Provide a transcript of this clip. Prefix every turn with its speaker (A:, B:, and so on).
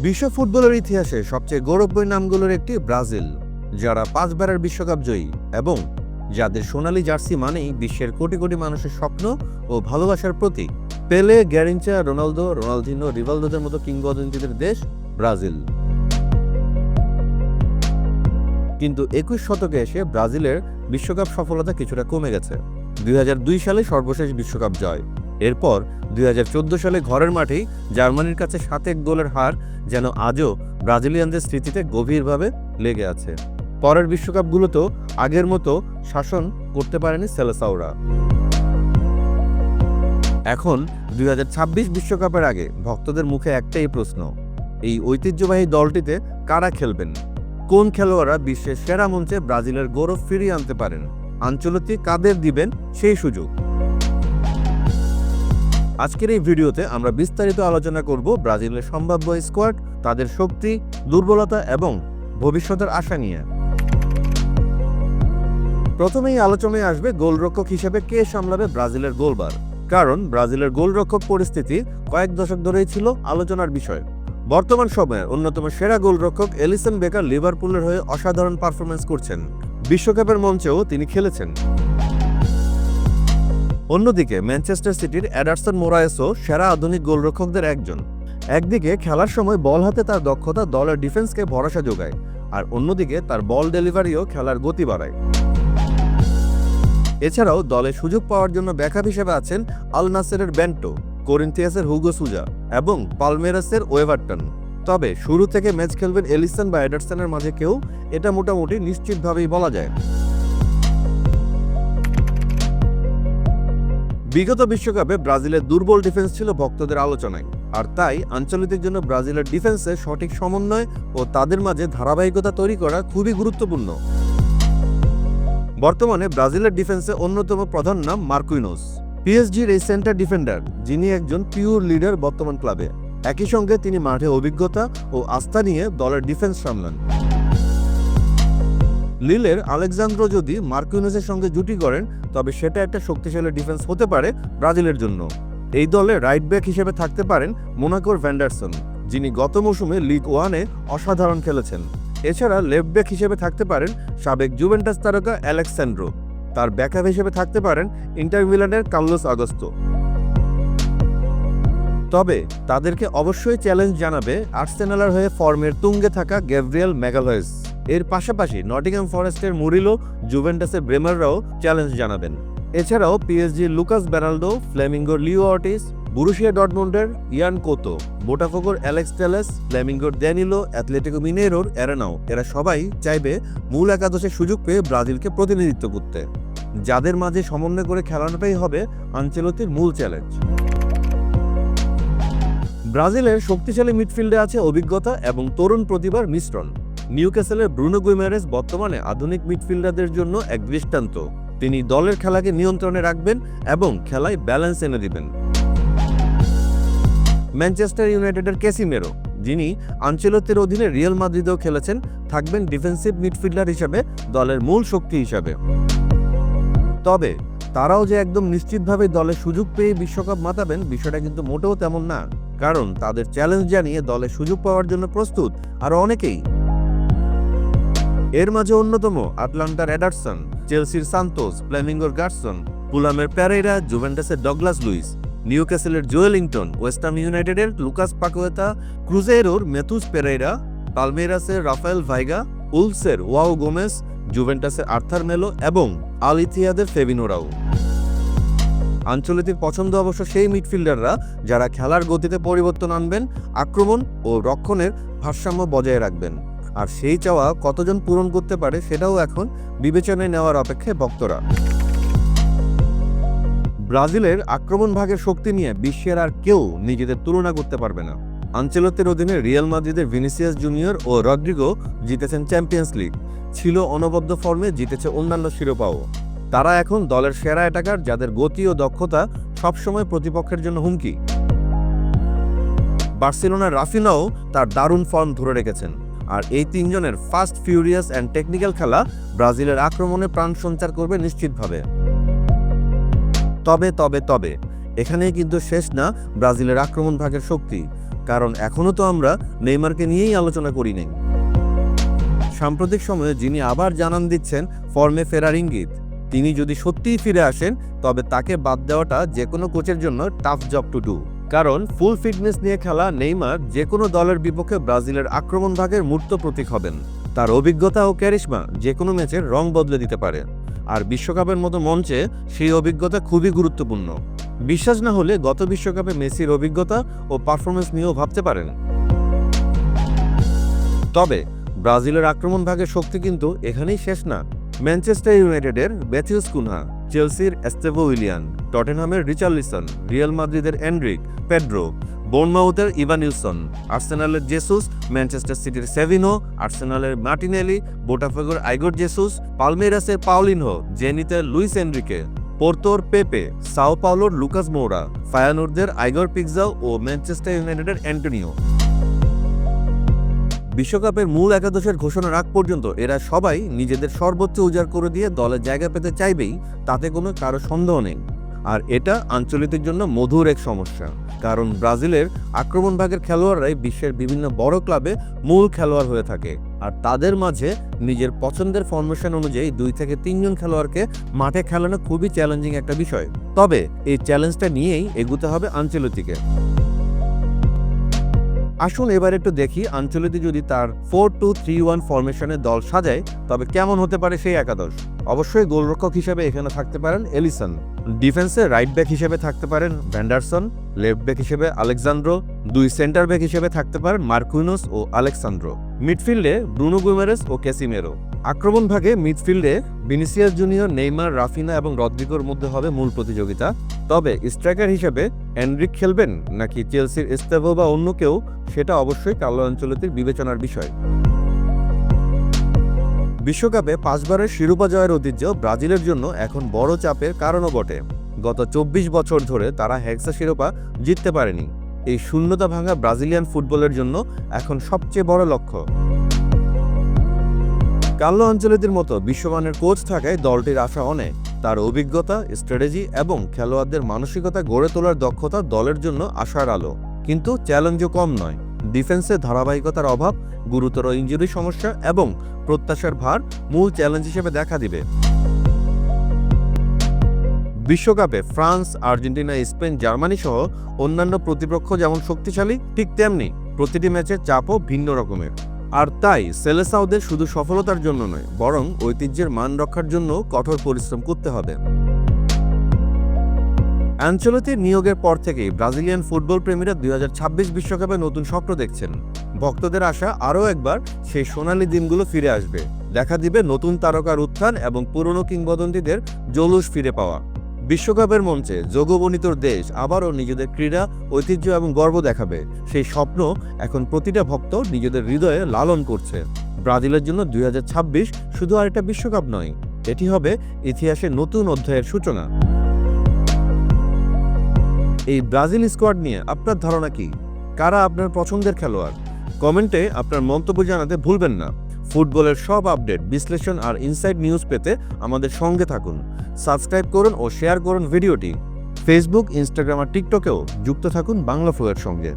A: বিশ্ব ফুটবলের ইতিহাসে সবচেয়ে গৌরবময় নামগুলোর একটি ব্রাজিল, যারা 5 বারের বিশ্বকাপ জয়ী এবং যাদের সোনালী জার্সি মানেই বিশ্বের কোটি কোটি মানুষের স্বপ্ন ও ভালোবাসার প্রতীক। পেলে, গ্যারিনচা, রোনালদো, রোনালদিনো, রিভালদোদের মতো কিংবদন্তিদের দেশ ব্রাজিল। কিন্তু 21 শতকে এসে ব্রাজিলের বিশ্বকাপ সফলতা কিছুটা কমে গেছে। 2002 সালে সর্বশেষ বিশ্বকাপ জয়, এরপর 2014 সালে ঘরের মাঠেই জার্মানির কাছে 7-1 গোলের হার যেন আজও ব্রাজিলিয়ানদের স্মৃতিতে গভীরভাবে লেগে আছে। পরের বিশ্বকাপগুলোতেও আগের মতো শাসন করতে পারেনি সেলেসাওরা। এখন 2026 বিশ্বকাপের আগে ভক্তদের মুখে একটাই প্রশ্ন, এই ঐতিহ্যবাহী দলটিতে কারা খেলবেন? কোন খেলোয়াড়রা বিশ্বের সেরা মঞ্চে ব্রাজিলের গৌরব ফিরিয়ে আনতে পারেন? আনচেলত্তি কাদের দিবেন সেই সুযোগ? আজকের এই ভিডিওতে আমরা বিস্তারিত আলোচনা করব ব্রাজিলের সম্ভাব্য স্কোয়াড, তাদের শক্তি, দুর্বলতা এবং ভবিষ্যতের আশা নিয়ে। প্রথমেই আলোচনায় আসবে গোলরক্ষক হিসেবে কে সামলাবে ব্রাজিলের গোলবার, কারণ ব্রাজিলের গোলরক্ষক পরিস্থিতি কয়েক দশক ধরেই ছিল আলোচনার বিষয়। বর্তমান সময়ের অন্যতম সেরা গোলরক্ষক এলিসন বেকার লিভারপুলের হয়ে অসাধারণ পারফরমেন্স করছেন, বিশ্বকাপের মঞ্চেও তিনি খেলেছেন। অন্যদিকে ম্যানচেস্টার সিটির এডারসন মোরায়েসও সেরা আধুনিক গোলরক্ষকদের একজন। একদিকে খেলার সময় বল হাতে তার দক্ষতা দলের ডিফেন্সকে ভরসা যোগায়, আর অন্যদিকে তার বল ডেলিভারিও খেলার গতি বাড়ায়। এছাড়াও দলে সুযোগ পাওয়ার জন্য ব্যাকআপ হিসেবে আছেন আল নাসেরের বেন্টো, করিন্থিয়াসের হুগো সুজা এবং পালমেরাসের ওয়েভারটন। তবে শুরু থেকে ম্যাচ খেলবেন এলিসন বা এডারসনের মাঝে কেউ, এটা মোটামুটি নিশ্চিতভাবেই বলা যায়। বিগত বিশ্বকাপে ব্রাজিলের দুর্বল ডিফেন্স ছিল ভক্তদের আলোচনায়, আর তাই আঞ্চলিকের জন্য ব্রাজিলের ডিফেন্সে সঠিক সমন্বয় ও তাদের মাঝে ধারাবাহিকতা তৈরি করা খুবই গুরুত্বপূর্ণ। বর্তমানে ব্রাজিলের ডিফেন্সে অন্যতম প্রধান নাম মার্কুইনোস, পিএসজির এই সেন্টার ডিফেন্ডার, যিনি একজন পিওর লিডার বর্তমান ক্লাবে। একই সঙ্গে তিনি মাঠে অভিজ্ঞতা ও আস্থা নিয়ে দলের ডিফেন্স সামলান। লিলের আলেক্সান্দ্রো যদি মার্কুইনোসের সঙ্গে জুটি করেন, তবে সেটা একটা শক্তিশালী ডিফেন্স হতে পারে ব্রাজিলের জন্য। এই দলে রাইট ব্যাক হিসেবে থাকতে পারেন মোনাকোর ভ্যান্ডারসন, যিনি গত মৌসুমে লিগ 1-এ অসাধারণ খেলেছেন। এছাড়া লেফট ব্যাক হিসেবে থাকতে পারেন সাবেক জুভেন্টাস তারকা অ্যালেক্সান্দ্রো। তার ব্যাকআপ হিসেবে থাকতে পারেন ইন্টার মিলানের কার্লোস আগস্তো। তবে তাদেরকে অবশ্যই চ্যালেঞ্জ জানাবে আর্সেনালের হয়ে ফর্মের তুঙ্গে থাকা গ্যাব্রিয়েল ম্যাগালয়েস। এর পাশাপাশি নটিংহ্যাম ফরেস্টের মুরিলো, জুভেন্টাসের ব্রেমাররাও চ্যালেঞ্জ জানাবেন। এছাড়াও পিএসজির লুকাস বেরালডো, ফ্লেমিঙ্গোর লিও অর্টিস, বুরুশিয়া ডর্টমুন্ডের ইয়ান কোতো, বোটাফোগোর অ্যালেক্স টেলেস, ফ্লেমিঙ্গোর ড্যানিলো, অ্যাথলেটিকো মিনেইরোর এরানাও, এরা সবাই চাইবে মূল একাদশে সুযোগ পেয়ে ব্রাজিলকে প্রতিনিধিত্ব করতে। যাদের মাঝে সমন্বয় করে খেলানোটাই হবে আনচেলত্তির মূল চ্যালেঞ্জ। ব্রাজিলের শক্তিশালী মিডফিল্ডে আছে অভিজ্ঞতা এবং তরুণ প্রতিভার মিশ্রণ। নিউক্যাসলের ব্রুনো গুইমারেস বর্তমানে আধুনিক মিডফিল্ডারদের জন্য এক দৃষ্টান্ত। তিনি দলের খেলাকে নিয়ন্ত্রণে রাখবেন এবং খেলায় ব্যালেন্স এনে দিবেন। ম্যানচেস্টার ইউনাইটেডের ক্যাসিমেরো, যিনি আনচেলত্তির অধীনে রিয়াল মাদ্রিদেও খেলেছেন, থাকবেন ডিফেন্সিভ মিডফিল্ডার হিসেবে, দলের মূল শক্তি হিসাবে। তবে তারাও যে একদম নিশ্চিতভাবে দলে সুযোগ পেয়ে বিশ্বকাপ মাতাবেন, বিষয়টা কিন্তু মোটেও তেমন না, কারণ তাদের চ্যালেঞ্জ জানিয়ে দলে সুযোগ পাওয়ার জন্য প্রস্তুত আরো অনেকেই। এর মাঝে অন্যতম আটলান্টার এডারসন, চেলসির সান্তোস, ফ্লেমিঙ্গোর গার্সন, ফুলামের পেরেইরা, জুভেন্টাসের ডগলাস লুইস, নিউক্যাসলের জোয়েলিংটন, ওয়েস্টহাম ইউনাইটেডের লুকাস পাকুয়েতা, ক্রুজেইরোর মেথুস পেরেইরা, পালমেরাসের রাফায়েল ভাইগা, উলসের ওয়াও গোমেস, জুভেন্টাসের আর্থার মেলো এবং আল ইতিহাদের ফেবিনোরাও। আঞ্চলিকের পছন্দ অবশ্য সেই মিডফিল্ডাররা যারা খেলার গতিতে পরিবর্তন আনবেন, আক্রমণ ও রক্ষণের ভারসাম্য বজায় রাখবেন। আর সেই চাওয়া কতজন পূরণ করতে পারে সেটাও এখন বিবেচনায় নেওয়ার অপেক্ষায় ভক্তরা। ব্রাজিলের আক্রমণ ভাগের শক্তি নিয়ে বিশ্বের আর কেউ নিজেদের তুলনা করতে পারবে না। আনচেলত্তির অধীনে রিয়াল মাদ্রিদের ভিনিসিয়াস জুনিয়র ও রদ্রিগো জিতেছেন চ্যাম্পিয়ন্স লিগ, ছিল অনবদ্য ফর্মে, জিতেছে অন্যান্য শিরোপাও। তারা এখন দলের সেরা অ্যাটাকার, যাদের গতি ও দক্ষতা সবসময় প্রতিপক্ষের জন্য হুমকি। বার্সেলোনার রাফিনাও তার দারুণ ফর্ম ধরে রেখেছেন, আর এই তিনজনের ফাস্ট, ফিউরিয়াস অ্যান্ড টেকনিক্যাল খেলা ব্রাজিলের আক্রমণে প্রাণ সঞ্চার করবে নিশ্চিতভাবে। তবে এখানেই কিন্তু শেষ না ব্রাজিলের আক্রমণ ভাগের শক্তি। কারণ এখনও তো আমরা নেইমারকে নিয়েই আলোচনা করি নাই। সাম্প্রতিক সময়ে যিনি আবার জানান দিচ্ছেন ফর্মে ফেরার ইঙ্গিত, তিনি যদি সত্যিই ফিরে আসেন তবে তাকে বাদ দেওয়াটা যে কোনো কোচের জন্য টাফ জব টু ডু। কারণ ফুল ফিটনেস নিয়ে খেলা নেইমার যে কোনো দলের বিপক্ষে ব্রাজিলের আক্রমণ ভাগের মূর্ত প্রতীক হবেন। তার অভিজ্ঞতা ও ক্যারিশমা যে কোনো ম্যাচের রং বদলে দিতে পারে, আর বিশ্বকাপের মতো মঞ্চে সেই অভিজ্ঞতা খুবই গুরুত্বপূর্ণ। বিশ্বাস না হলে গত বিশ্বকাপে মেসির অভিজ্ঞতা ও পারফরমেন্স নিয়েও ভাবতে পারেন। তবে ব্রাজিলের আক্রমণ ভাগের শক্তি কিন্তু এখানেই শেষ না। ম্যানচেস্টার ইউনাইটেডের ম্যাথিউস কুনহা, চেলসির এস্তেভো উইলিয়ান, টটেনহামের রিচার্লিসন, রিয়াল মাদ্রিদের এনরিক, পেড্রো, বোর্নমাউথের ইভানিউসন, আর্সেনালের জেসুস, ম্যানচেস্টার সিটির সেভিনো, আর্সেনালের মার্টিনেলি, বোটাফেগোর আইগর জেসুস, পালমেরাসের পাউলিনহো, জেনিতের লুইস এনরিকে, পোর্তোর পেপে, সাও পাওলোর লুকাস মোরা, ফায়ানোর্দের আইগর পিকজাও ও ম্যানচেস্টার ইউনাইটেডের অ্যান্টোনিও। বিশ্বকাপের মূল একাদশের ঘোষণার আগ পর্যন্ত এরা সবাই নিজেদের সর্বোচ্চ উজাড় করে দিয়ে দলে জায়গা পেতে চাইবেই, তাতে কোনো কারো সন্দেহ নেই। আর এটা আঞ্চলিকদের জন্য মধুর এক সমস্যা, কারণ ব্রাজিলের আক্রমণ ভাগের খেলোয়াড়রাই বিশ্বের বিভিন্ন বড় ক্লাবে মূল খেলোয়াড় হয়ে থাকে, আর তাদের মাঝে নিজের পছন্দের ফরমেশন অনুযায়ী 2 থেকে 3 জন খেলোয়াড়কে মাঠে খেলানো খুবই চ্যালেঞ্জিং একটা বিষয়। তবে এই চ্যালেঞ্জটা নিয়েই এগুতে হবে আঞ্চলিককে। আসুন এবার একটু দেখি আঞ্চলিক যদি তার 4-2-3-1 ফরমেশনে দল সাজায় তবে কেমন হতে পারে সেই একাদশ। অবশ্যই গোলরক্ষক হিসেবে এখানে থাকতে পারেন এলিসন, ডিফেন্সে রাইট ব্যাক হিসেবে থাকতে পারেন ভ্যান্ডারসন, লেফট ব্যাক হিসেবে আলেক্সান্দ্রো, 2 সেন্টার ব্যাক হিসেবে থাকতে পারেন মার্কুইনোস ও আলেক্সান্দ্রো, মিডফিল্ডে ব্রুনো গুইমারেস ও ক্যাসিমেরো। আক্রমণ ভাগে মিডফিল্ডে ভিনিসিয়াস জুনিয়র, নেইমার, রাফিনা এবং রদ্রিগোর মধ্যে হবে মূল প্রতিযোগিতা। তবে স্ট্রাইকার হিসেবে এনরিক খেলবেন নাকি চেলসির এস্তেভো বা অন্য কেউ, সেটা অবশ্যই কার্লো আনচেলত্তির বিবেচনার বিষয়। বিশ্বকাপে 5 বারের শিরোপা জয়ের ঐতিহ্য ব্রাজিলের জন্য এখন বড় চাপের কারণও বটে। গত 24 বছর ধরে তারা হেক্সা শিরোপা জিততে পারেনি। এই শূন্যতা ভাঙা ব্রাজিলিয়ান ফুটবলের জন্য এখন সবচেয়ে বড় লক্ষ্য। কার্লো আনচেলত্তির মতো বিশ্বমানের কোচ থাকায় দলটির আশা অনেক। তার অভিজ্ঞতা, স্ট্র্যাটেজি এবং খেলোয়াড়দের মানসিকতা গড়ে তোলার দক্ষতা দলের জন্য আশার আলো। কিন্তু চ্যালেঞ্জও কম নয়। ডিফেন্সে ধারাবাহিকতার অভাব, গুরুতর ইনজুরি সমস্যা এবং প্রত্যাশার ভার মূল চ্যালেঞ্জ হিসেবে দেখা দিবে। বিশ্বকাপে ফ্রান্স, আর্জেন্টিনা, স্পেন, জার্মানি সহ অন্যান্য প্রতিপক্ষ যেমন শক্তিশালী, ঠিক তেমনি প্রতিটি ম্যাচের চাপও ভিন্ন রকমের। আর তাই সেলেসাওদের শুধু সফলতার জন্য নয়, বরং ঐতিহ্যের মান রক্ষার জন্য কঠোর পরিশ্রম করতে হবে। আনচেলত্তির নিয়োগের পর থেকেই ব্রাজিলিয়ান ফুটবল প্রেমীরা 2026 বিশ্বকাপে নতুন স্বপ্ন দেখছেন। ভক্তদের আশা আরও একবার সেই সোনালী দিনগুলো ফিরে আসবে, দেখা দিবে নতুন তারকার উত্থান এবং পুরনো কিংবদন্তিদের জৌলুস ফিরে পাওয়া। বিশ্বকাপের মঞ্চে যোগবনিতর দেশ আবারও নিজেদের ক্রীড়া, ঐতিহ্য এবং গর্ব দেখাবে। সেই স্বপ্ন এখন প্রতিটা ভক্ত নিজেদের হৃদয়ে লালন করছে। ব্রাজিলের জন্য 2026 শুধু আরেকটা বিশ্বকাপ নয়, এটি হবে ইতিহাসের নতুন অধ্যায়ের সূচনা। এই ব্রাজিল স্কোয়াড নিয়ে আপনার ধারণা কি? কারা আপনার পছন্দের খেলোয়াড়? কমেন্টে আপনার মন্তব্য জানাতে ভুলবেন না। ফুটবলের সব আপডেট, বিশ্লেষণ আর ইনসাইড নিউজ পেতে আমাদের সঙ্গে থাকুন। সাবস্ক্রাইব করুন ও শেয়ার করুন ভিডিওটি। ফেসবুক, ইনস্টাগ্রাম আর টিকটকেও যুক্ত থাকুন বাংলা ফ্লোয়ের সঙ্গে।